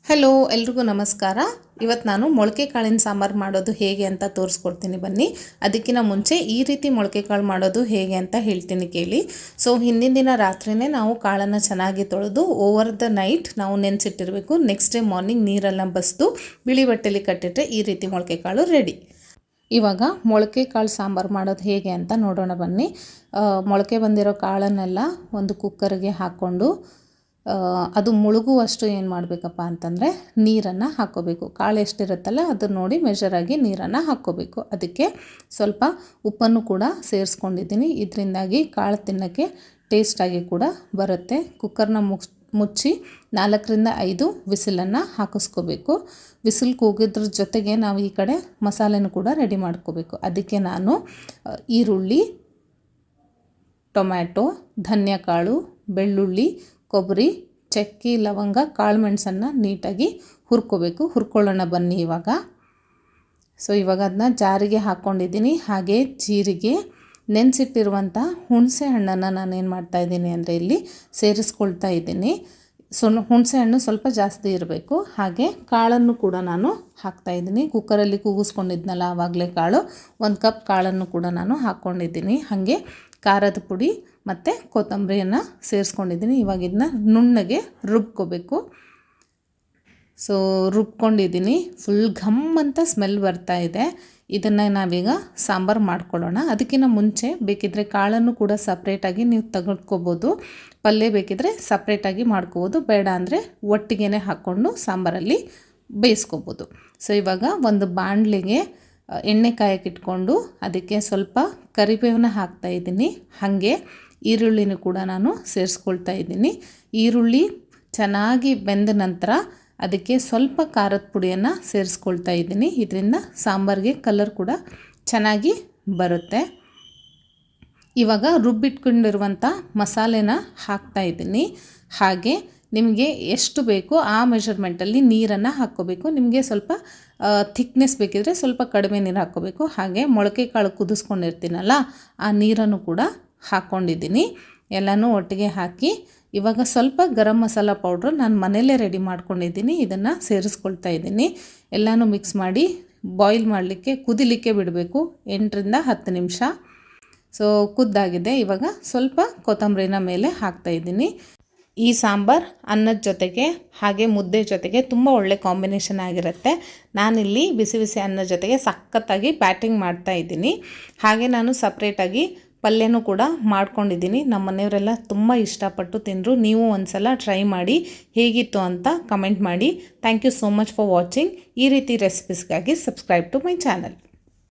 Hello ಎಲ್ರಿಗೂ ನಮಸ್ಕಾರ. ಇವತ್ತು ನಾನು ಮೊಳಕೆ ಕಾಳಿನ ಸಾಂಬಾರು ಮಾಡೋದು ಹೇಗೆ ಅಂತ ತೋರಿಸ್ಕೊಡ್ತೀನಿ ಬನ್ನಿ. ಅದಕ್ಕಿಂತ ಮುಂಚೆ ಈ ರೀತಿ ಮೊಳಕೆ ಕಾಳು ಮಾಡೋದು ಹೇಗೆ ಅಂತ ಹೇಳ್ತೀನಿ ಕೇಳಿ. ಸೊ ಹಿಂದಿನ ದಿನ ರಾತ್ರಿನೇ ನಾವು ಕಾಳನ್ನು ಚೆನ್ನಾಗಿ ತೊಳೆದು ಓವರ್ ದ ನೈಟ್ ನಾವು ನೆನೆಸಿಟ್ಟಿರಬೇಕು. ನೆಕ್ಸ್ಟ್ ಡೇ ಮಾರ್ನಿಂಗ್ ನೀರೆಲ್ಲ ಬಸಿದು ಬಿಳಿ ಬಟ್ಟೆಲಿ ಕಟ್ಟಿಟ್ರೆ ಈ ರೀತಿ ಮೊಳಕೆ ಕಾಳು ರೆಡಿ. ಇವಾಗ ಮೊಳಕೆ ಕಾಳು ಸಾಂಬಾರು ಮಾಡೋದು ಹೇಗೆ ಅಂತ ನೋಡೋಣ ಬನ್ನಿ. ಮೊಳಕೆ ಬಂದಿರೋ ಕಾಳನ್ನೆಲ್ಲ ಒಂದು ಕುಕ್ಕರ್ಗೆ ಹಾಕ್ಕೊಂಡು ಅದು ಮುಳುಗುವಷ್ಟು ಏನು ಮಾಡಬೇಕಪ್ಪ ಅಂತಂದರೆ ನೀರನ್ನು ಹಾಕ್ಕೋಬೇಕು. ಕಾಳು ಎಷ್ಟಿರುತ್ತಲ್ಲ ಅದನ್ನು ನೋಡಿ ಮೆಷರಾಗಿ ನೀರನ್ನು ಹಾಕ್ಕೋಬೇಕು. ಅದಕ್ಕೆ ಸ್ವಲ್ಪ ಉಪ್ಪನ್ನು ಕೂಡ ಸೇರಿಸ್ಕೊಂಡಿದ್ದೀನಿ. ಇದರಿಂದಾಗಿ ಕಾಳು ತಿನ್ನೋಕ್ಕೆ ಟೇಸ್ಟಾಗಿ ಕೂಡ ಬರುತ್ತೆ. ಕುಕ್ಕರ್ನ ಮುಚ್ಚಿ 4ರಿಂದ 5 ವಿಸಿಲನ್ನು ಹಾಕಿಸ್ಕೋಬೇಕು. ವಿಸಿಲ್ ಕೂಗಿದ್ರ ಜೊತೆಗೆ ನಾವು ಈ ಕಡೆ ಮಸಾಲೆನೂ ಕೂಡ ರೆಡಿ ಮಾಡ್ಕೋಬೇಕು. ಅದಕ್ಕೆ ನಾನು ಈರುಳ್ಳಿ, ಟೊಮ್ಯಾಟೊ, ಧನಿಯಾಕಾಳು, ಬೆಳ್ಳುಳ್ಳಿ, ಕೊಬ್ಬರಿ, ಚಕ್ಕೆ, ಲವಂಗ, ಕಾಳು ಮೆಣಸನ್ನು ನೀಟಾಗಿ ಹುರ್ಕೋಬೇಕು. ಹುರ್ಕೊಳ್ಳೋಣ ಬನ್ನಿ ಇವಾಗ. ಸೊ ಇವಾಗ ಅದನ್ನ ಜಾರಿಗೆ ಹಾಕ್ಕೊಂಡಿದ್ದೀನಿ. ಹಾಗೆ ಜೀರಿಗೆ, ನೆನೆಸಿಟ್ಟಿರುವಂಥ ಹುಣಸೆ ಹಣ್ಣನ್ನು ನಾನೇನು ಮಾಡ್ತಾಯಿದ್ದೀನಿ ಅಂದರೆ ಇಲ್ಲಿ ಸೇರಿಸ್ಕೊಳ್ತಾ ಇದ್ದೀನಿ. ಹುಣಸೆ ಹಣ್ಣು ಸ್ವಲ್ಪ ಜಾಸ್ತಿ ಇರಬೇಕು. ಹಾಗೆ ಕಾಳನ್ನು ಕೂಡ ನಾನು ಹಾಕ್ತಾಯಿದ್ದೀನಿ. ಕುಕ್ಕರಲ್ಲಿ ಕೂಗಿಸ್ಕೊಂಡಿದ್ನಲ್ಲ ಆವಾಗಲೇ ಕಾಳು, 1 ಕಪ್ ಕಾಳನ್ನು ಕೂಡ ನಾನು ಹಾಕ್ಕೊಂಡಿದ್ದೀನಿ. ಹಾಗೆ ಖಾರದ ಪುಡಿ ಮತ್ತು ಕೊತ್ತಂಬರಿಯನ್ನು ಸೇರಿಸ್ಕೊಂಡಿದ್ದೀನಿ. ಇವಾಗ ಇದನ್ನ ನುಣ್ಣಗೆ ರುಬ್ಕೋಬೇಕು. ಸೊ ರುಬ್ಕೊಂಡಿದ್ದೀನಿ. ಫುಲ್ ಘಮ್ ಅಂತ ಸ್ಮೆಲ್ ಬರ್ತಾ ಇದೆ. ಇದನ್ನು ನಾವೀಗ ಸಾಂಬಾರು ಮಾಡ್ಕೊಳ್ಳೋಣ. ಅದಕ್ಕಿಂತ ಮುಂಚೆ ಬೇಕಿದ್ದರೆ ಕಾಳನ್ನು ಕೂಡ ಸಪ್ರೇಟಾಗಿ ನೀವು ತೆಗೆದುಕೋಬೋದು. ಪಲ್ಯ ಬೇಕಿದ್ದರೆ ಸಪ್ರೇಟಾಗಿ ಮಾಡ್ಕೋಬೋದು. ಬೇಡ ಅಂದರೆ ಒಟ್ಟಿಗೆ ಹಾಕ್ಕೊಂಡು ಸಾಂಬಾರಲ್ಲಿ ಬೇಯಿಸ್ಕೋಬೋದು. ಸೊ ಇವಾಗ ಒಂದು ಬಾಣಲಿಗೆ ಎಣ್ಣೆ ಕಾಯಕ್ಕಿಟ್ಕೊಂಡು ಅದಕ್ಕೆ ಸ್ವಲ್ಪ ಕರಿಬೇವನ್ನ ಹಾಕ್ತಾಯಿದ್ದೀನಿ. ಹಾಗೆ ಈರುಳ್ಳಿನೂ ಕೂಡ ನಾನು ಸೇರಿಸ್ಕೊಳ್ತಾ ಇದ್ದೀನಿ. ಈರುಳ್ಳಿ ಚೆನ್ನಾಗಿ ಬೆಂದ ನಂತರ ಅದಕ್ಕೆ ಸ್ವಲ್ಪ ಖಾರದ ಪುಡಿಯನ್ನು ಸೇರಿಸ್ಕೊಳ್ತಾ ಇದ್ದೀನಿ. ಇದರಿಂದ ಸಾಂಬಾರಿಗೆ ಕಲರ್ ಕೂಡ ಚೆನ್ನಾಗಿ ಬರುತ್ತೆ. ಇವಾಗ ರುಬ್ಬಿಟ್ಕೊಂಡಿರುವಂಥ ಮಸಾಲೆನ ಹಾಕ್ತಾಯಿದ್ದೀನಿ. ಹಾಗೆ ನಿಮಗೆ ಎಷ್ಟು ಬೇಕೋ ಆ ಮೆಷರ್ಮೆಂಟಲ್ಲಿ ನೀರನ್ನು ಹಾಕ್ಕೋಬೇಕು. ನಿಮಗೆ ಸ್ವಲ್ಪ ಥಿಕ್ನೆಸ್ ಬೇಕಿದ್ರೆ ಸ್ವಲ್ಪ ಕಡಿಮೆ ನೀರು ಹಾಕ್ಕೋಬೇಕು. ಹಾಗೆ ಮೊಳಕೆ ಕಾಳು ಕುದಿಸ್ಕೊಂಡಿರ್ತೀನಲ್ಲ ಆ ನೀರನ್ನು ಕೂಡ ಹಾಕ್ಕೊಂಡಿದ್ದೀನಿ. ಎಲ್ಲನೂ ಒಟ್ಟಿಗೆ ಹಾಕಿ ಇವಾಗ ಸ್ವಲ್ಪ ಗರಂ ಮಸಾಲ ಪೌಡ್ರು ನಾನು ಮನೆಯಲ್ಲೇ ರೆಡಿ ಮಾಡ್ಕೊಂಡಿದ್ದೀನಿ. ಇದನ್ನು ಸೇರಿಸ್ಕೊಳ್ತಾ ಇದ್ದೀನಿ. ಎಲ್ಲನೂ ಮಿಕ್ಸ್ ಮಾಡಿ ಬಾಯ್ಲ್ ಮಾಡಲಿಕ್ಕೆ ಕುದಿಲಿಕ್ಕೆ ಬಿಡಬೇಕು 8ರಿಂದ 10 ನಿಮಿಷ. ಸೊ ಕುದ್ದಾಗಿದೆ. ಇವಾಗ ಸ್ವಲ್ಪ ಕೊತ್ತಂಬರಿನ ಮೇಲೆ ಹಾಕ್ತಾಯಿದ್ದೀನಿ. ಈ ಸಾಂಬಾರು ಅನ್ನದ ಜೊತೆಗೆ ಹಾಗೆ ಮುದ್ದೆ ಜೊತೆಗೆ ತುಂಬ ಒಳ್ಳೆ ಕಾಂಬಿನೇಷನ್ ಆಗಿರುತ್ತೆ. ನಾನಿಲ್ಲಿ ಬಿಸಿ ಬಿಸಿ ಅನ್ನದ ಜೊತೆಗೆ ಸಖತ್ತಾಗಿ ಬ್ಯಾಟಿಂಗ್ ಮಾಡ್ತಾಯಿದ್ದೀನಿ. ಹಾಗೆ ನಾನು ಸಪ್ರೇಟಾಗಿ ಪಲ್ಯನೂ ಕೂಡ ಮಾಡ್ಕೊಂಡಿದ್ದೀನಿ. ನಮ್ಮ ಮನೆಯವರೆಲ್ಲ ತುಂಬ ಇಷ್ಟಪಟ್ಟು ತಿಂದರು. ನೀವು ಒಂದು ಸಲ ಟ್ರೈ ಮಾಡಿ ಹೇಗಿತ್ತು ಅಂತ ಕಮೆಂಟ್ ಮಾಡಿ. Thank you so much for watching. ಈ ರೀತಿ ರೆಸಿಪೀಸ್ಗಾಗಿ ಸಬ್ಸ್ಕ್ರೈಬ್ ಟು ಮೈ ಚಾನಲ್.